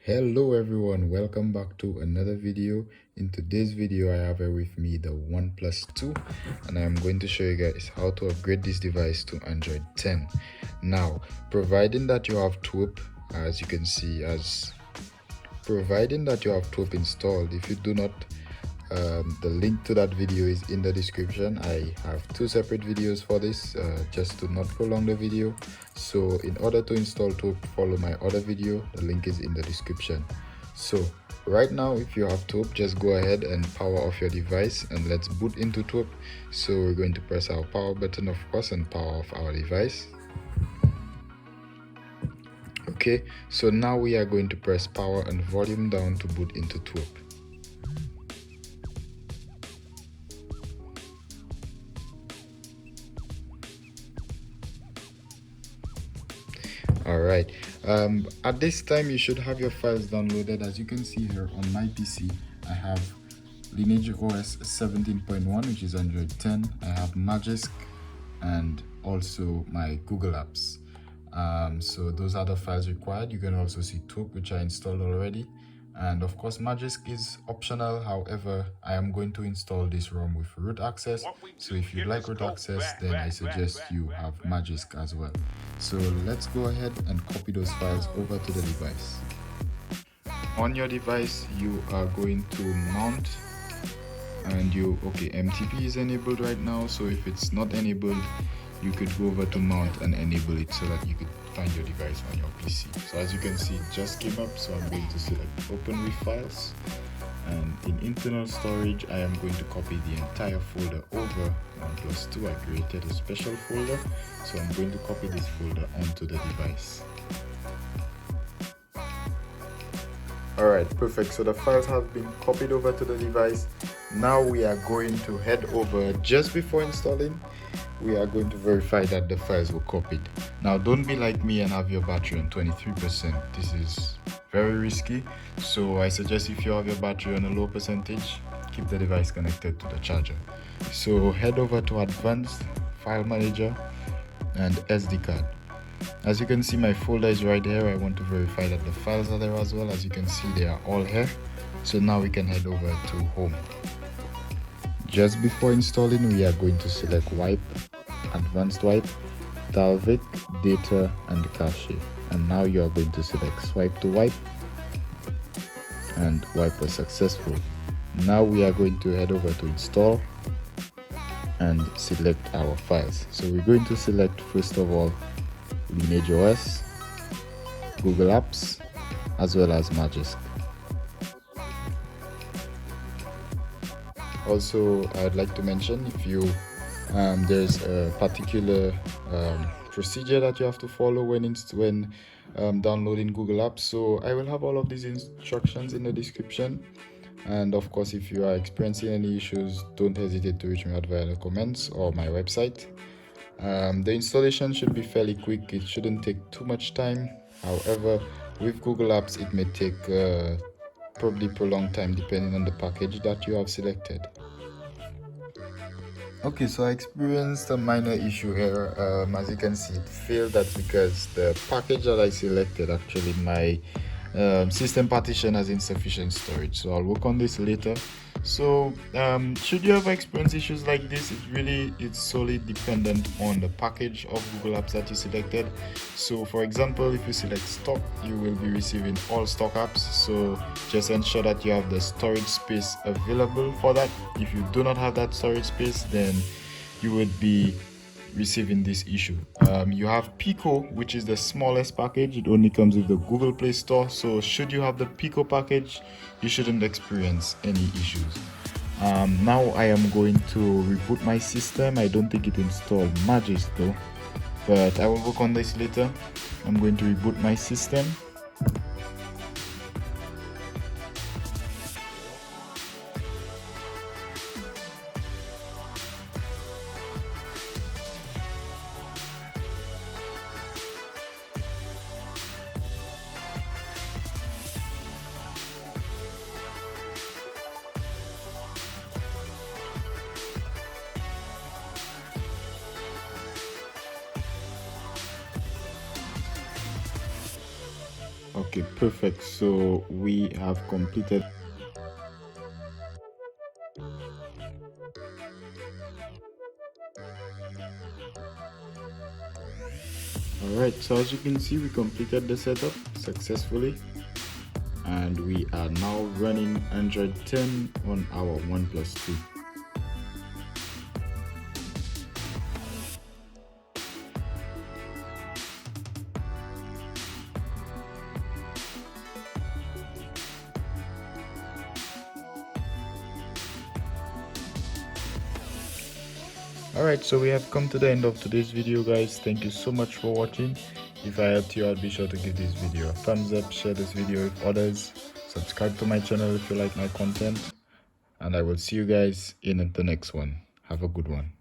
Hello everyone, welcome back to another video. In today's video I have here with me the Oneplus 2 and I am going to show you guys how to upgrade this device to Android 10. Now, providing that you have TWIP, as you can see, providing that you have TWIP installed. If you do not, the link to that video is in the description. I have two separate videos for this, just to not prolong the video. So in order to install TWIP, follow my other video. The link is in the description. So right now, if you have TWIP, just go ahead and power off your device and let's boot into TWIP. So we're going to press our power button, of course, and power off our device. Okay, so now we are going to press power and volume down to boot into TWIP. Alright, at this time you should have your files downloaded. As you can see here on my PC, I have Lineage OS 17.1, which is Android 10. I have Magisk and also my Google Apps. So those are the files required. You can also see TWIP, which I installed already. And of course, Magisk is optional. However, I am going to install this ROM with root access. So if you like root access, then I suggest you have Magisk as well. So let's go ahead and copy those files over to the device. On your device, you are going to mount and MTP is enabled right now. So if it's not enabled, you could go over to mount and enable it so that you could find your device on your PC. So as you can see, it just came up, so I'm going to select open with files, and in internal storage I am going to copy the entire folder over. Oneplus 2, I created a special folder, so I'm going to copy this folder onto the device. Alright, perfect. So the files have been copied over to the device. Now we are going to head over. Just before installing, we are going to verify that the files were copied. Now don't be like me and have your battery on 23%. This is very risky, so I suggest if you have your battery on a low percentage, keep the device connected to the charger. So head over to Advanced, File Manager, and SD card. As you can see, my folder is right here. I want to verify that the files are there as well. As you can see, they are all here. So now we can head over to Home. Just before installing, we are going to select Wipe, Advanced Wipe, Dalvik, Data, and Cache. And now you are going to select Swipe to Wipe, and Wipe was successful. Now we are going to head over to Install and select our files. So we're going to select, first of all, Lineage OS, Google Apps, as well as Magisk. Also, I'd like to mention, if you there's a particular procedure that you have to follow when downloading Google Apps. So I will have all of these instructions in the description. And of course, if you are experiencing any issues, don't hesitate to reach me out via the comments or my website. The installation should be fairly quick. It shouldn't take too much time. However, with Google Apps, it may take probably prolonged time depending on the package that you have selected. Okay, so I experienced a minor issue here. As you can see, it failed. That's because the package that I selected, actually my system partition has insufficient storage, so I'll work on this later. So should you ever experience issues like this, it's solely dependent on the package of Google Apps that you selected. So for example, if you select stock, you will be receiving all stock apps, so just ensure that you have the storage space available for that. If you do not have that storage space, then you would be receiving this issue. You have Pico, which is the smallest package. It only comes with the Google Play Store, so should you have the Pico package, you shouldn't experience any issues. Now I am going to reboot my system. I don't think it installed Magisk though, but I will work on this later. I'm going to reboot my system. Okay, perfect. So we have completed. Alright, so as you can see, we completed the setup successfully, and we are now running Android 10 on our OnePlus 2. Alright, so we have come to the end of today's video, guys. Thank you so much for watching. If I helped you out, be sure to give this video a thumbs up, share this video with others, subscribe to my channel if you like my content, and I will see you guys in the next one. Have a good one.